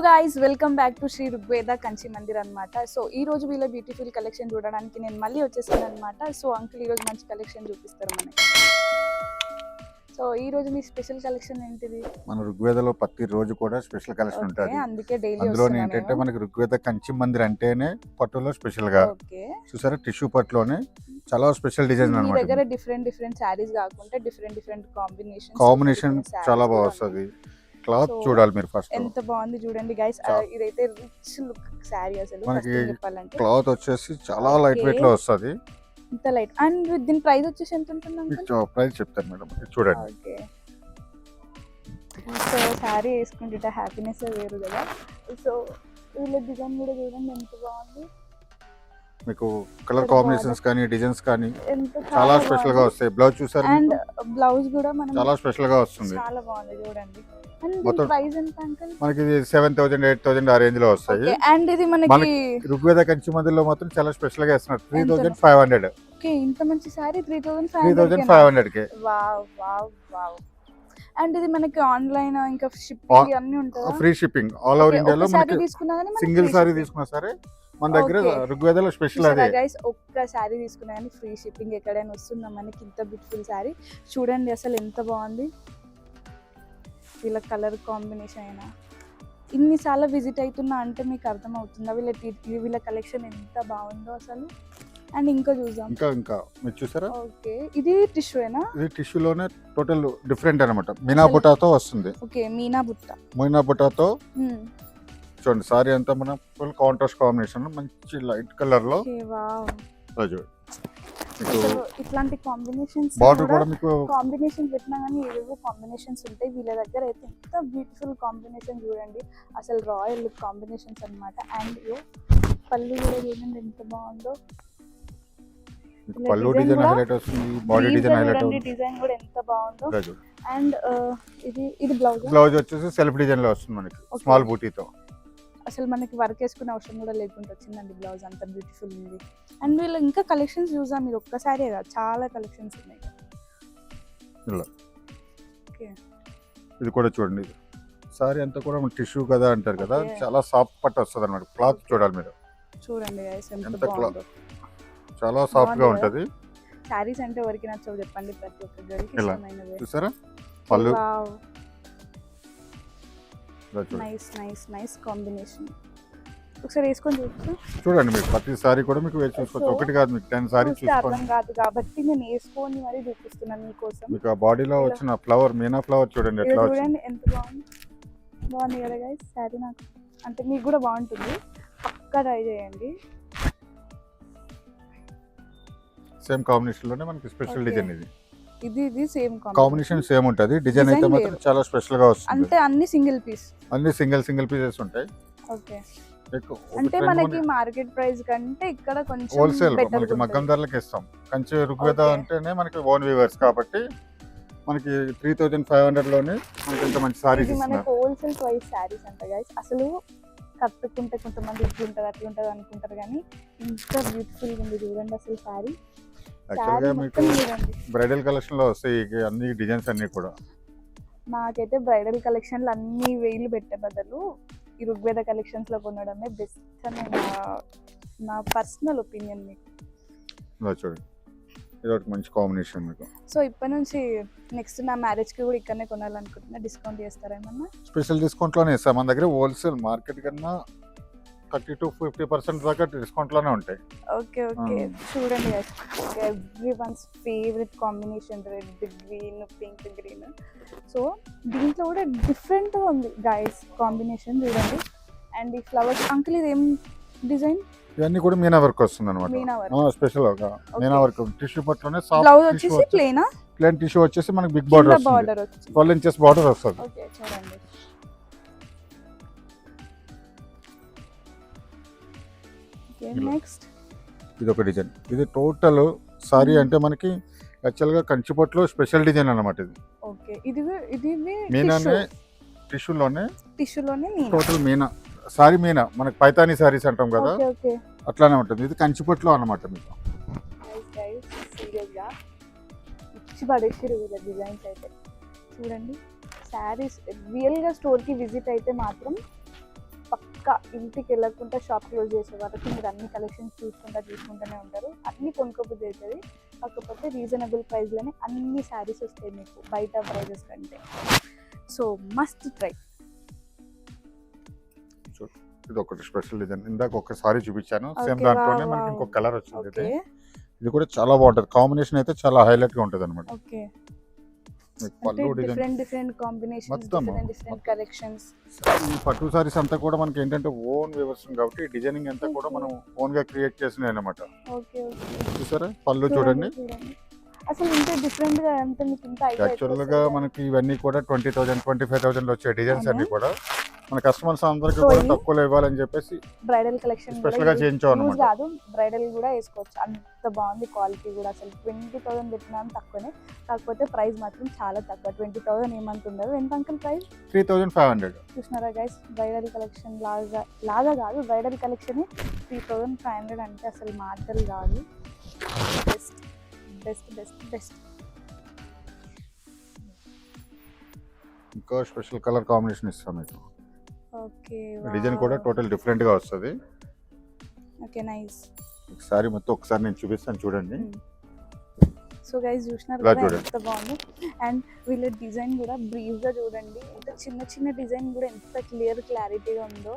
Guys welcome back to Shri Rigveda Kanchi Mandir అనమాట. So ఈ రోజు వీళ్ళ బ్యూటిఫుల్ కలెక్షన్ చూడడానికి నేను మళ్ళీ వచ్చేసాను అనమాట. సో అంకుల్ ఈ రోజు మంచి కలెక్షన్ చూపిస్తారు మనకి. సో ఈ రోజు మీ స్పెషల్ కలెక్షన్ ఏంటిది? మన ఋగ్వేదలో ప్రతి రోజు కూడా స్పెషల్ కలెక్షన్ ఉంటుంది. అందుకే డైలీ అందులో ఏంటంటే మనకి ఋగ్వేద కంచి మందిర్ అంటేనే పట్టులో స్పెషల్ గా చూసారా, టిష్యూ పట్టులోనే చాలా స్పెషల్ డిజైన్ అన్నమాట. మీ దగ్గర డిఫరెంట్ సారీస్ కాకుండా డిఫరెంట్ కాంబినేషన్ చాలా బాగా వస్తుంది. క్లాత్ చూడాలి మీరు ఫస్ట్, ఎంత బాగుంది చూడండి గైస్. ఇదైతే రిచ్ లుక్ సారీ. అసలు మనకి క్లాత్ వచ్చేసి చాలా లైట్ వెయిట్ లో వస్తుంది. ఇంత లైట్. అండ్ దీని ప్రైస్ వచ్చేసి ఎంత ఉంటుంది? ప్రైస్ చెప్తాను మేడం, చూడండి. ఓకే, సో సారీ వేసుకుంటే హ్యాపీనెస్ వేరు కదా. సో వీళ్ళ డిజైన్ కూడా చూడండి ఎంత బాగుంది. మీకు కలర్ కాంబినేషన్స్ కానీ డిజైన్స్ కానీ చాలా స్పెషల్ గా వస్తాయి. బ్లౌజ్ చూసారు, అండ్ బ్లౌజ్ కూడా మనం చాలా స్పెషల్ గా వస్తుంది. చాలా బాగుంది చూడండి. అండ్ ప్రైస్ ఎంత అంకుల్? మనకి 7,000 8,000 ఆ రేంజ్ లో వస్తాయి. అండ్ ఇది మనకి ఋగ్వేద కంచి మందిర్లో మాత్రం చాలా స్పెషల్ గా ఇస్తున్నారు. 3,500. ఓకే, ఇంత మంచి సారీ 3,500 కి. Wow wow wow. అండ్ ఇది మనకి ఆన్లైన్ ఇంకా షిప్పింగ్ అన్ని ఉంటాయి. ఫ్రీ షిప్పింగ్ ఆల్ ఓవర్ ఇండియాలో. మనకి సింగిల్ సారీ తీసుకున్నా సరే మన దగ్గర ఋగ్వేదలో స్పెషల్ అదే గైస్. ఒక్క సారీ తీసుకున్నా కానీ ఫ్రీ షిప్పింగ్ ఎక్కడైనా వస్తుందా మనకి. ఇంత బ్యూటిఫుల్ సారీ చూడండి అసలు ఎంత బాగుంది. వీళ్ళ కలర్ కాంబినేషన్ అయినా ఇన్నిసార్లు విజిట్ అవుతున్నా అంటే మీకు అర్థమవుతుందా వీళ్ళ కలెక్షన్ ఎంత బాగుందో అసలు. అండ్ ఇంకా చూద్దాం. ఇంకా మీరు చూసారా? ఓకే, ఇది టిష్యూనా? ఇది టిష్యూలోనే టోటల్ డిఫరెంట్ అన్నమాట. మీనా బుట్టాతో వస్తుంది. ఓకే, మీనా బుట్టాతో చూడండి. సారీ అంతా మన ఫుల్ కాంట్రాస్ట్ కాంబినేషన్, మంచి లైట్ కలర్ లో. ఇట్లాంటి కాంబినేషన్స్ బార్డర్ కూడా మీకు కాంబినేషన్ పెట్టినా కానీ ఏవేవో కాంబినేషన్స్ ఉంటాయి. వీళ్ళ దగ్గర అయితే ఎంత బ్యూటిఫుల్ కాంబినేషన్ చూడండి అసలు. రాయల్ లుక్ కాంబినేషన్స్ అన్నమాట. అండ్ పళ్ళు కూడా చూడండి ఎంత బాగుందో. పళ్ళు డిజైన్ హైలైట్ వస్తుంది, బాడీ డిజైన్ హైలైట్ అవుతుంది. డిజైన్ కూడా ఎంత బాగుందో. అండ్ ఇది బ్లౌజ్ వచ్చేసి సెల్ఫ్ డిజైన్ లో వస్తుంది మనకి, స్మాల్ బూటీతో. అసలు మనకి వర్క్ వేసుకునే అవసరం కూడా లేకుండా వచ్చిందండి. బ్లౌజ్ అంత బ్యూటిఫుల్ ఉంది. అండ్ వీళ్ళు ఇంకా కలెక్షన్స్ చూసాం. మీరు ఒక్కసారి కదా, చాలా కలెక్షన్స్ ఉన్నాయి. ఇది కూడా చూడండి. సారీ అంతా కూడా టిష్యూ కదా అంటారు కదా, చాలా సాఫ్ట్ పట్టు వస్తుంది అన్నమాట. క్లాత్ చూడాలి మీరు, చూడండి చాలా సాఫ్ట్ గా ఉంటది. సారీస్ అంటే ఎవరికి నచ్చవు చెప్పండి, ప్రతి ఒక్క గర్ల్కి ఇష్టమైనది. చూసారా పళ్ళు, నైస్ కాంబినేషన్. ఒకసారి వేసుకొని చూడండి. మీకు ప్రతి సారీ కూడా మీకు వేసి చూసుకోవచ్చు. ఒకటి కాదు, మీకు 10 సారీ చూసుకోండి. కాదు కాబట్టి నేను వేసుకొని మరి చూపిస్తున్నాను మీకోసం. మీకు ఆ బాడీలో వచ్చిన ఫ్లవర్, మీనా ఫ్లవర్ చూడండి ఎట్లా వచ్చింది. చూడండి ఎంత బాగుంది కదా గైస్ సారీ. నాకు అంటే మీకు కూడా బాగుంటుంది, పక్కా ట్రై చేయండి. సేమ్ కాంబినేషన్ లోనే మనకి స్పెషల్ డిజైన్. ఇది సేమ్ కాంబినేషన్ సేమ్ ఉంటది. డిజైన్ అయితే మాత్రం చాలా స్పెషల్ గా వస్తుంది. అంటే అన్ని సింగిల్ పీసెస్ ఉంటాయి. ఓకే, అంటే మనకి మార్కెట్ ప్రైస్ కంటే ఇక్కడ కొంచెం హోల్సేల్ మనకి మగ్గం ధరలకు ఇస్తాం. కంచి ఋగ్వేద అంటేనే మనకి ఓన్ వీవర్స్ కాబట్టి మనకి 3,500 లోనే మనకి ఇంత మంచి సారీస్ ఇస్తున్నారు. మనకి హోల్సేల్ ప్రైస్ సారీస్ అంట గైస్. అసలు కట్టుకుంటే కొంతమంది ఇట్లుంటది అట్లుంటది అనుకుంటారు కానీ ఇంత బ్యూటిఫుల్ ఉంది చూడండి అసలు సారీ. యాక్చువల్గా మీకు బ్రైడల్ కలెక్షన్ లో వస్తాయి అన్ని డిజైన్స్ అన్ని కూడా. నాకైతే బ్రైడల్ కలెక్షన్లు అన్ని వేలు పెట్టే బదులు ఈ ఋగ్వేద కలెక్షన్స్ లో కొనడమే బెస్ట్ అని నా పర్సనల్ ఒపీనియన్. మీకు చూడండి, ఇది ఒక మంచి కాంబినేషన్ మీకు. సో ఇప్పటి నుంచి నెక్స్ట్ నా మ్యారేజ్ కి కూడా ఇక్కడనే కొనాలనుకుంటున్నా. డిస్కౌంట్ చేస్తారా ఏమన్నా? స్పెషల్ డిస్కౌంట్ లోనే ఇస్తాం. మన దగ్గర హోల్సేల్ మార్కెట్ కన్నా 30 to 50% దాకా డిస్కౌంట్ లోనే ఉంటాయి. ఓకే చూడండి everyone's favourite combination, red green, pink green. So దీంట్లో కూడా డిఫరెంట్ ఉంది గైస్ కాంబినేషన్ చూడండి. అండ్ ఈ ఫ్లవర్స్ అంకుల్ ఇది ఏం డిజైన్? ఇవన్నీ కూడా మీనా వర్క్ వస్తుంది అనమాట. స్పెషల్ మీనా వర్క్ టిష్యూ పట్టులోనే. బ్లౌజ్ వచ్చేసి ప్లెయిన్ టిష్యూ వచ్చేసి మనకి బిగ్ బార్డర్ వస్తుంది. 12 inches బార్డర్ వస్తుంది. ఓకే చూడండి. నెక్స్ట్ ఇది ఒక డిజైన్. ఇది టోటల్ సారీ అంటే మనకి యాక్చువల్గా కంచిపట్లో స్పెషల్ డిజైన్ అన్నమాట. ఇది ఓకే, ఇది మీనానే టిష్యూలోనే టోటల్ మీనా సారీ. మీనా మనకి పైతానీ సారీస్ అంటాం కదా, అట్లానే ఉంటుంది. ఇది కంచిపట్లో అన్నమాట. మీకు డిజైన్స్ అయితే చూడండి. శారీస్ రియల్గా స్టోర్కి విజిట్ అయితే మాత్రం పక్కా ఇంటికి వెళ్ళకుండా షాప్ క్లోజ్ చేసే వరకు మీరు అన్ని కలెక్షన్స్ చూసుకుంటూనే ఉంటారు. అన్ని కొనుక్కోబుద్ధి అవుతుంది. కాకపోతే రీజనబుల్ ప్రైస్లోనే అన్ని శారీస్ వస్తాయి మీకు బయట ప్రైజెస్ కంటే. So must try. ఇది ఒకటి స్పెషల్ డిజైన్. ఇందాక ఒక సారీ చూపించాను, సేమ్ Okay, దాంట్లోనే wow, మనకి wow. ఇంకొక కలర్ వచ్చింది. ఓకే ఇది కూడా చాలా బాగుంటుంది. కాంబినేషన్ అయితే చాలా హైలైట్ గా ఉంటుంది అనమాట. ఓకే. పళ్ళు డిజైన్ డిఫరెంట్ కాంబినేషన్స్, మొత్తం డిఫరెంట్ కలెక్షన్స్. ఈ పట్టు సారీస్ అంతా కూడా మనకి ఏంటంటే ఓన్ వ్యవస్థ కాబట్టి డిజైనింగ్ అంతా కూడా మనం ఓన్ గా క్రియేట్ చేసినాయి అనమాట. Okay okay. చూసారా పళ్ళు చూడండి. అసలు ఇంత డిఫరెంట్ గా అంటే మీకు ఇంత ఐడియా యాక్చువల్ గా మనకి ఇవన్నీ కూడా 20,000 25,000 లో వచ్చే డిజైన్స్ అన్ని కూడా మన కస్టమర్స్ అందరికీ So, కూడా తక్కువలో ఇవ్వాలని చెప్పేసి బ్రైడల్ కలెక్షన్ స్పెషల్ గా చేయించాం యూజ్ అనమాట. కాదు, బ్రైడల్ కూడా వేసుకోవచ్చు. అంత బాగుంది క్వాలిటీ కూడా. అసలు 20,000 పెట్టినా తక్కువనే, కాకపోతే ప్రైస్ మాత్రం చాలా తక్కువ. 20,000 ఏమంత ఉండదు. ఎంత అంకుల్ ప్రైస్? 3,500. చూసినారా గైస్, బ్రైడల్ కలెక్షన్ లాగా కాదు, బ్రైడల్ కలెక్షన్ 3,500 అంటే అసలు మాటలు కాదు. Best best best best. ఇంకో స్పెషల్ కలర్ కాంబినేషన్ ఇస్తాం మీకు. ఓకే, డిజైన్ కూడా టోటల్ డిఫరెంట్ గా వస్తుంది. Okay nice. ఒకసారి మొత్తం ఒకసారి నేను చూపిస్తాను చూడండి. సో గైస్ చూసినారు ఇలా కదా చూడండి. ఎంత బాగుంది. అండ్ వీళ్ళ డిజైన్ కూడా బ్రీఫ్ గా చూడండి, ఎంత చిన్న డిజైన్ కూడా ఎంత క్లారిటీగా ఉందో.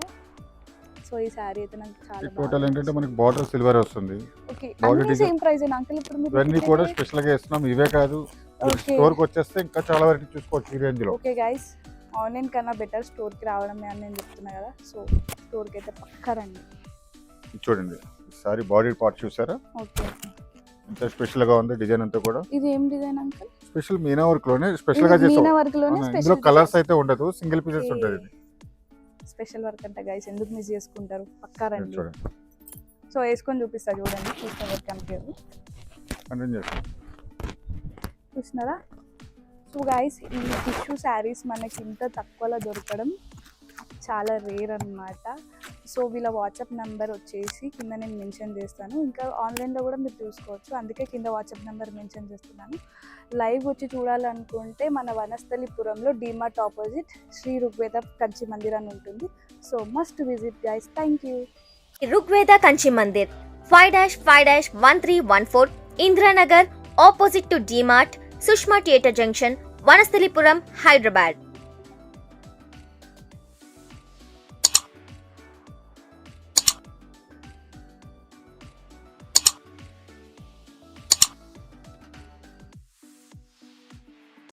సో ఈ శారీ అయితే నాకు చాలా టోటల్ ఏంటంటే మనకి బార్డర్ సిల్వర్ వస్తుంది. ఓకే, body అన్ని design- సేమ్ ప్రైస్ ఏనా అంకుల్? ఇప్పుడు మీరు ఇవన్నీ కూడా స్పెషల్ గా ఇస్తున్నాం. ఇవే కాదు, Okay. స్టోర్ కి వచ్చేస్తే ఇంకా చాలా వరకు చూసుకోవచ్చు ఈ రేంజ్ లో. ఓకే గైస్, ఆన్లైన్ కన్నా బెటర్ స్టోర్ కి రావడమే అని నేను చెప్తున్నా కదా. సో స్టోర్ కి అయితే పక్కా రండి. ఇది చూడండి, ఈసారి బాడీ పార్ట్ చూసారా ఓకే, ఎంత స్పెషల్ గా ఉంది డిజైన్ అంతా కూడా. ఇది ఏం design uncle? Special Meena work లోనే స్పెషల్ గా చేస్తాం. మీనా వర్క్ లోనే ఇందులో స్పెషల్ కలర్స్ అయితే ఉండదు, సింగిల్ పీసెస్ ఉంటుంది. ఇది స్పెషల్ వర్క్ అంట గైస్, ఎందుకు మిస్ చేసుకుంటారు? పక్కా ఇది రండి. చూడండి, సో వేసుకొని చూపిస్తా చూడండి, చూసిన వర్క్ అనిపించదు. కంటిన్యూ చేస్తాం. చూసినారా? సో గైస్, ఈ టిష్యూ శారీస్ మనకి ఇంత తక్కువలో దొరకడం చాలా రేర్ అన్నమాట. సో వీళ్ళ వాట్సాప్ నెంబర్ వచ్చేసి కింద నేను మెన్షన్ చేస్తాను. ఇంకా ఆన్లైన్లో కూడా మీరు చూసుకోవచ్చు, అందుకే కింద వాట్సాప్ నెంబర్ మెన్షన్ చేస్తున్నాను. లైవ్ వచ్చి చూడాలనుకుంటే మన వనస్థలిపురంలో డిమార్ట్ ఆపోజిట్ శ్రీ ఋగ్వేద కంచి మందిర్ అని ఉంటుంది. So must visit guys. Thank you. Rigveda Kanchi Mandir 5-5-1314 Indranagar opposite to DMart Sushma theatre junction Vanasthalipuram Hyderabad.